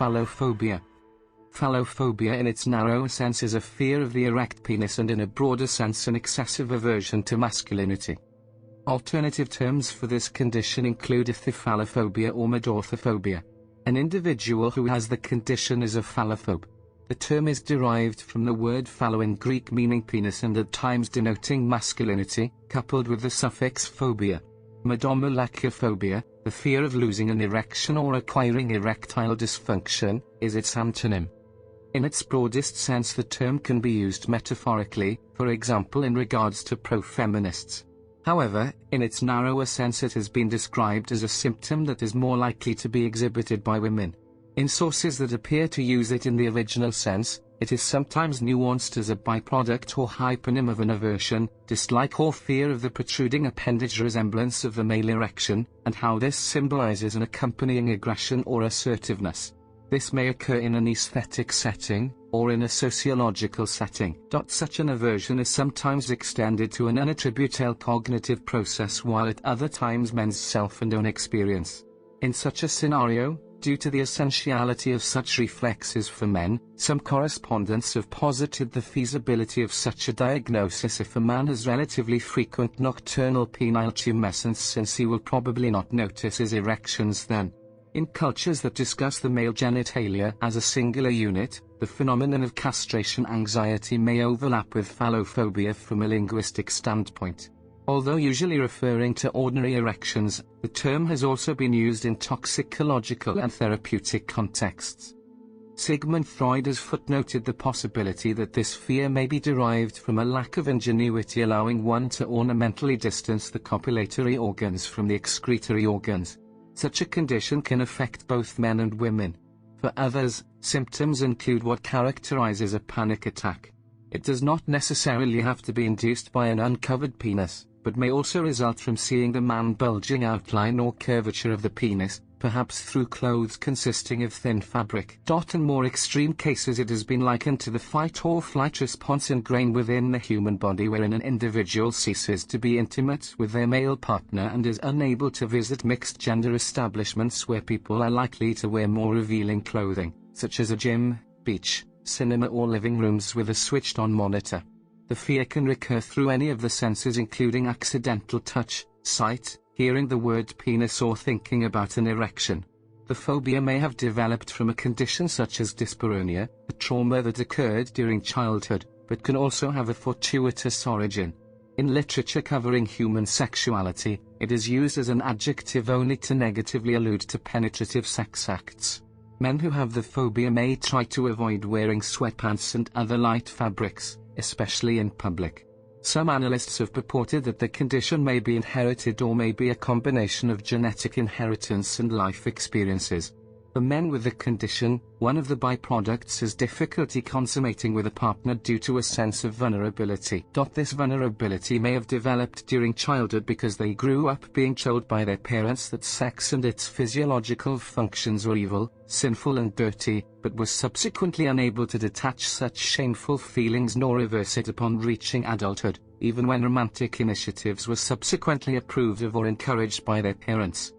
Phallophobia. Phallophobia in its narrow sense is a fear of the erect penis, and in a broader sense an excessive aversion to masculinity. Alternative terms for this condition include ithyphallophobia or medorthophobia. An individual who has the condition is a phallophobe. The term is derived from the word phallo in Greek meaning penis and at times denoting masculinity, coupled with the suffix phobia. Medomalacuphobia, the fear of losing an erection or acquiring erectile dysfunction, is its antonym. In its broadest sense, the term can be used metaphorically, for example in regards to pro-feminists. However, in its narrower sense it has been described as a symptom that is more likely to be exhibited by women. In sources that appear to use it in the original sense, it is sometimes nuanced as a byproduct or hyponym of an aversion, dislike or fear of the protruding appendage resemblance of the male erection, and how this symbolizes an accompanying aggression or assertiveness. This may occur in an aesthetic setting, or in a sociological setting. Such an aversion is sometimes extended to an unattributable cognitive process, while at other times men's self and own experience. In such a scenario, due to the essentiality of such reflexes for men, some correspondents have posited the feasibility of such a diagnosis if a man has relatively frequent nocturnal penile tumescence, since he will probably not notice his erections then. In cultures that discuss the male genitalia as a singular unit, the phenomenon of castration anxiety may overlap with phallophobia from a linguistic standpoint. Although usually referring to ordinary erections, the term has also been used in toxicological and therapeutic contexts. Sigmund Freud has footnoted the possibility that this fear may be derived from a lack of ingenuity, allowing one to ornamentally distance the copulatory organs from the excretory organs. Such a condition can affect both men and women. For others, symptoms include what characterizes a panic attack. It does not necessarily have to be induced by an uncovered penis, but may also result from seeing the man-bulging outline or curvature of the penis, perhaps through clothes consisting of thin fabric. In more extreme cases it has been likened to the fight or flight response ingrained within the human body, wherein an individual ceases to be intimate with their male partner and is unable to visit mixed-gender establishments where people are likely to wear more revealing clothing, such as a gym, beach, cinema or living rooms with a switched-on monitor. The fear can recur through any of the senses, including accidental touch, sight, hearing the word penis or thinking about an erection. The phobia may have developed from a condition such as dyspareunia, a trauma that occurred during childhood, but can also have a fortuitous origin. In literature covering human sexuality, it is used as an adjective only to negatively allude to penetrative sex acts. Men who have the phobia may try to avoid wearing sweatpants and other light fabrics, especially in public. Some analysts have purported that the condition may be inherited or may be a combination of genetic inheritance and life experiences. For men with the condition, one of the byproducts is difficulty consummating with a partner due to a sense of vulnerability. This vulnerability may have developed during childhood because they grew up being told by their parents that sex and its physiological functions were evil, sinful and dirty, but were subsequently unable to detach such shameful feelings nor reverse it upon reaching adulthood, even when romantic initiatives were subsequently approved of or encouraged by their parents.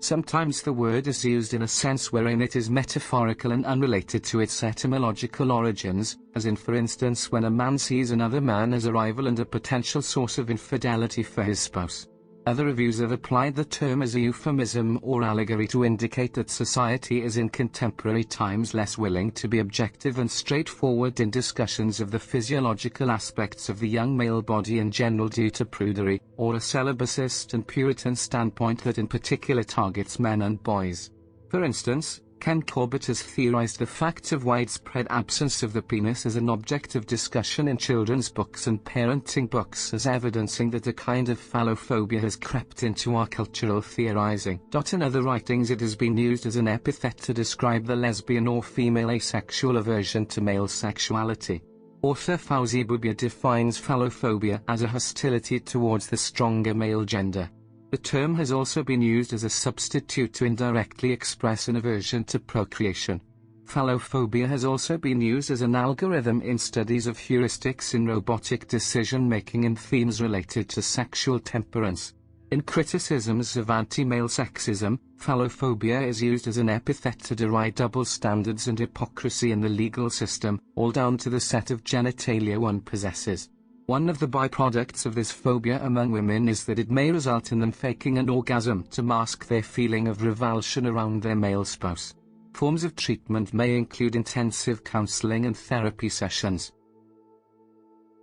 Sometimes the word is used in a sense wherein it is metaphorical and unrelated to its etymological origins, as in for instance when a man sees another man as a rival and a potential source of infidelity for his spouse. Other reviews have applied the term as a euphemism or allegory to indicate that society is in contemporary times less willing to be objective and straightforward in discussions of the physiological aspects of the young male body in general due to prudery, or a celibacist and Puritan standpoint that in particular targets men and boys. For instance, Ken Corbett has theorized the fact of widespread absence of the penis as an object of discussion in children's books and parenting books as evidencing that a kind of phallophobia has crept into our cultural theorizing. In other writings it has been used as an epithet to describe the lesbian or female asexual aversion to male sexuality. Author Phallophobia defines phallophobia as a hostility towards the stronger male gender. The term has also been used as a substitute to indirectly express an aversion to procreation. Phallophobia has also been used as an algorithm in studies of heuristics in robotic decision-making and themes related to sexual temperance. In criticisms of anti-male sexism, phallophobia is used as an epithet to deride double standards and hypocrisy in the legal system, all down to the set of genitalia one possesses. One of the byproducts of this phobia among women is that it may result in them faking an orgasm to mask their feeling of revulsion around their male spouse. Forms of treatment may include intensive counseling and therapy sessions,